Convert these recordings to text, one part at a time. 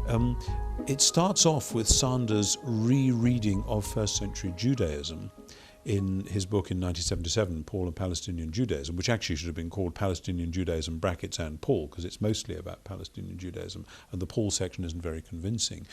Um, it starts off with Sanders' rereading of first century Judaism in his book in 1977, Paul and Palestinian Judaism, which actually should have been called Palestinian Judaism brackets and Paul, because it's mostly about Palestinian Judaism, and the Paul section isn't very convincing.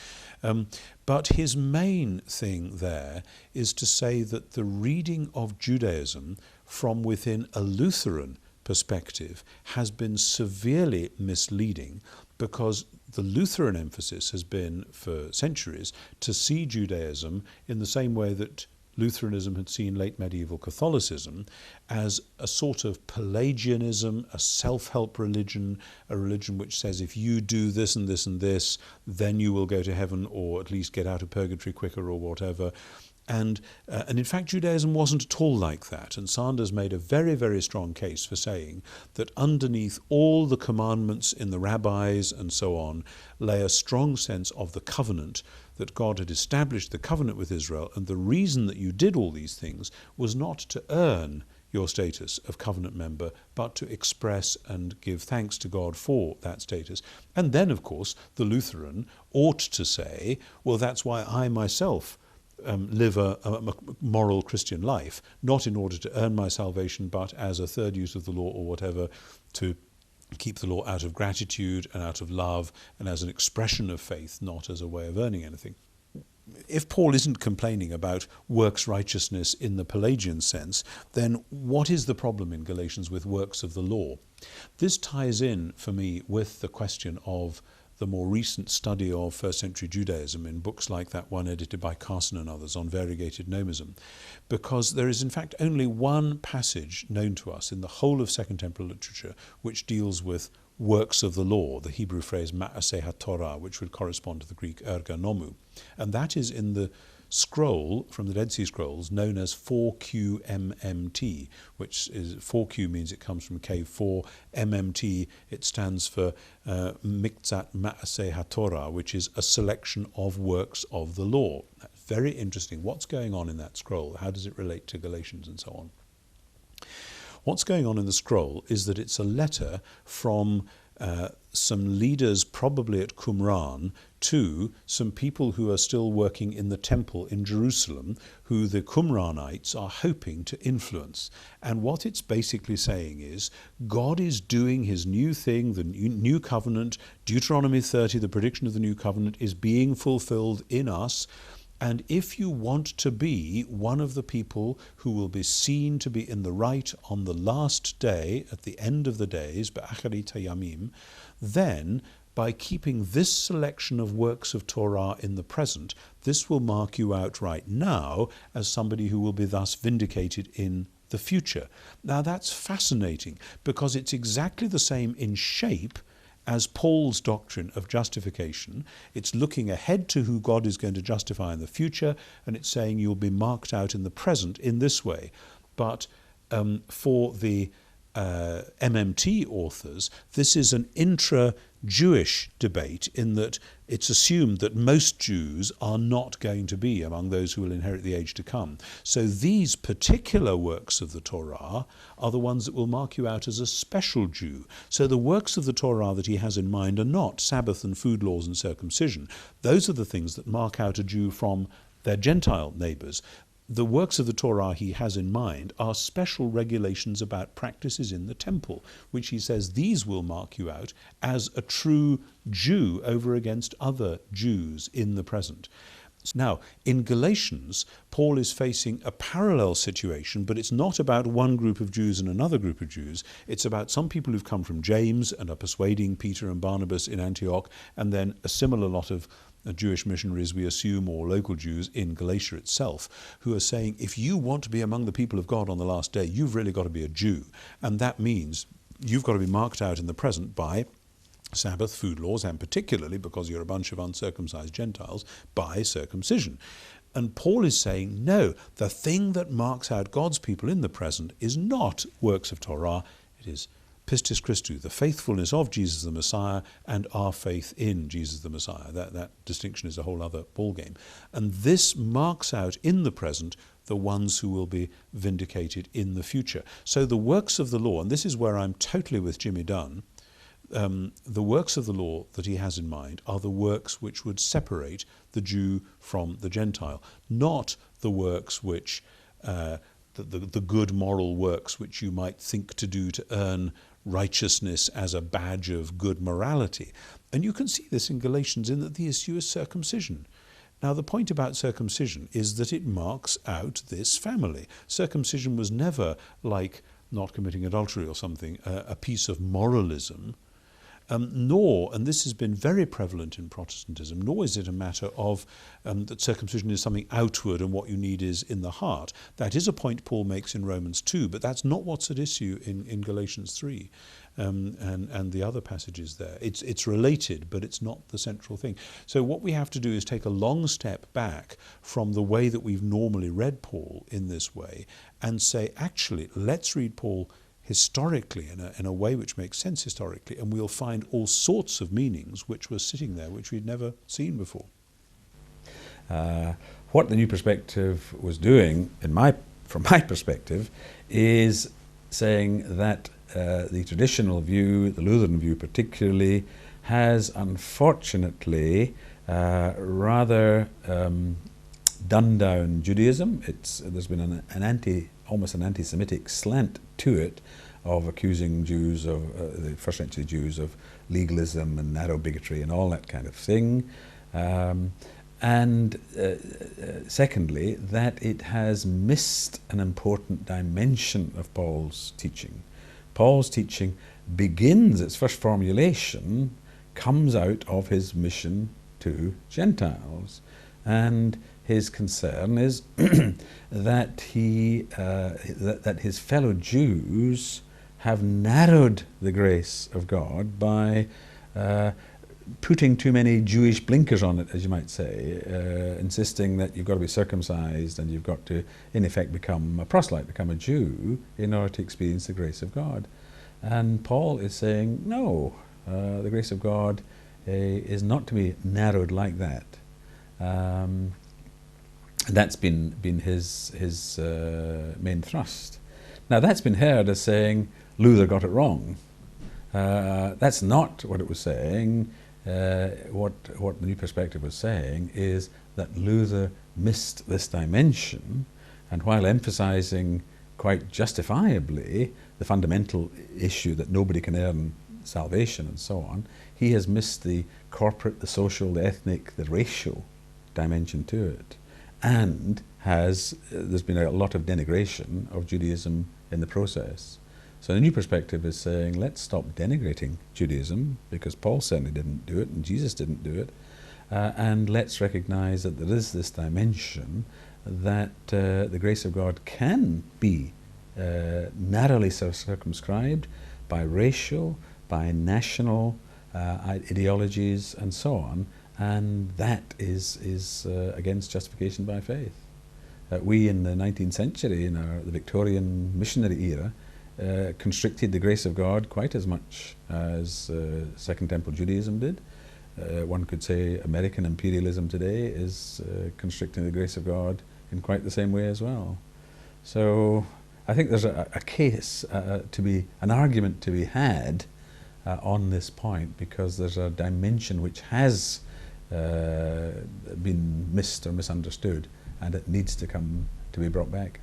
But his main thing there is to say that the reading of Judaism from within a Lutheran perspective has been severely misleading, because the Lutheran emphasis has been for centuries to see Judaism in the same way that Lutheranism had seen late medieval Catholicism, as a sort of Pelagianism, a self-help religion, a religion which says if you do this and this and this, then you will go to heaven, or at least get out of purgatory quicker, or whatever. And in fact, Judaism wasn't at all like that. And Sanders made a very, very strong case for saying that underneath all the commandments in the rabbis and so on lay a strong sense of the covenant, that God had established the covenant with Israel, and the reason that you did all these things was not to earn your status of covenant member, but to express and give thanks to God for that status. And then, of course, the Lutheran ought to say, well, that's why I myself live a moral Christian life, not in order to earn my salvation, but as a third use of the law or whatever, to keep the law out of gratitude and out of love and as an expression of faith, not as a way of earning anything. If Paul isn't complaining about works righteousness in the Pelagian sense, then what is the problem in Galatians with works of the law? This ties in, for me, with the question of the more recent study of first century Judaism in books like that one edited by Carson and others on variegated nomism, because there is in fact only one passage known to us in the whole of Second Temple literature which deals with works of the law, the Hebrew phrase ma'aseh haTorah, which would correspond to the Greek ergonomou, and that is in the scroll from the Dead Sea Scrolls known as 4QMMT, which is 4Q means it comes from K4, MMT it stands for Miktzat Ma'aseh HaTorah, which is a selection of works of the law. That's very interesting. What's going on in that scroll? How does it relate to Galatians and so on? What's going on in the scroll is that it's a letter from some leaders, probably at Qumran, to some people who are still working in the temple in Jerusalem, who the Qumranites are hoping to influence. And what it's basically saying is, God is doing his new thing, the new covenant, Deuteronomy 30, the prediction of the new covenant, is being fulfilled in us. And if you want to be one of the people who will be seen to be in the right on the last day, at the end of the days, ba'acharit hayamim, then by keeping this selection of works of Torah in the present, this will mark you out right now as somebody who will be thus vindicated in the future. Now that's fascinating, because it's exactly the same in shape as Paul's doctrine of justification. It's looking ahead to who God is going to justify in the future, and it's saying you'll be marked out in the present in this way. But for the MMT authors, this is an intra-Jewish debate, in that it's assumed that most Jews are not going to be among those who will inherit the age to come. So these particular works of the Torah are the ones that will mark you out as a special Jew. So the works of the Torah that he has in mind are not Sabbath and food laws and circumcision. Those are the things that mark out a Jew from their Gentile neighbours. The works of the Torah he has in mind are special regulations about practices in the temple, which he says these will mark you out as a true Jew over against other Jews in the present. Now, in Galatians, Paul is facing a parallel situation, but it's not about one group of Jews and another group of Jews. It's about some people who've come from James and are persuading Peter and Barnabas in Antioch, and then a similar lot of Jewish missionaries, we assume, or local Jews in Galatia itself, who are saying, if you want to be among the people of God on the last day, you've really got to be a Jew. And that means you've got to be marked out in the present by Sabbath, food laws, and particularly, because you're a bunch of uncircumcised Gentiles, by circumcision. And Paul is saying, no, the thing that marks out God's people in the present is not works of Torah, it is pistis Christou, the faithfulness of Jesus the Messiah and our faith in Jesus the Messiah. That distinction is a whole other ballgame. And this marks out in the present the ones who will be vindicated in the future. So the works of the law, and this is where I'm totally with Jimmy Dunn, the works of the law that he has in mind are the works which would separate the Jew from the Gentile, not the works which, the good moral works which you might think to do to earn righteousness as a badge of good morality. And you can see this in Galatians in that the issue is circumcision. Now, the point about circumcision is that it marks out this family. Circumcision was never like not committing adultery or something, a piece of moralism, nor, and this has been very prevalent in Protestantism, nor is it a matter of that circumcision is something outward and what you need is in the heart. That is a point Paul makes in Romans 2, but that's not what's at issue in Galatians 3 and the other passages there. It's related, but it's not the central thing. So what we have to do is take a long step back from the way that we've normally read Paul in this way and say, actually, let's read Paul historically, in a way which makes sense historically, and we'll find all sorts of meanings which were sitting there which we'd never seen before. What the New Perspective was doing, from my perspective, is saying that the traditional view, the Lutheran view particularly, has unfortunately rather dumbed down Judaism. There's been almost an anti-Semitic slant to it, of accusing Jews of the first century Jews of legalism and narrow bigotry and all that kind of thing. And secondly, that it has missed an important dimension of Paul's teaching. Paul's teaching begins, its first formulation comes out of his mission to Gentiles, and his concern is that that his fellow Jews have narrowed the grace of God by putting too many Jewish blinkers on it, as you might say, insisting that you've got to be circumcised and you've got to, in effect, become a proselyte, become a Jew, in order to experience the grace of God. And Paul is saying, no, the grace of God is not to be narrowed like that. That's been his main thrust. Now, that's been heard as saying Luther got it wrong. That's not what it was saying. What the New Perspective was saying is that Luther missed this dimension, and while emphasizing quite justifiably the fundamental issue that nobody can earn salvation and so on, he has missed the corporate, the social, the ethnic, the racial dimension to it. And there's been a lot of denigration of Judaism in the process. So the New Perspective is saying, let's stop denigrating Judaism, because Paul certainly didn't do it and Jesus didn't do it, and let's recognize that there is this dimension that the grace of God can be narrowly circumscribed by racial, by national ideologies and so on, and that is against justification by faith. We in the 19th century, in the Victorian missionary era, constricted the grace of God quite as much as Second Temple Judaism did. One could say American imperialism today is constricting the grace of God in quite the same way as well. So I think there's a case an argument to be had on this point, because there's a dimension which has been missed or misunderstood, and it needs to be brought back.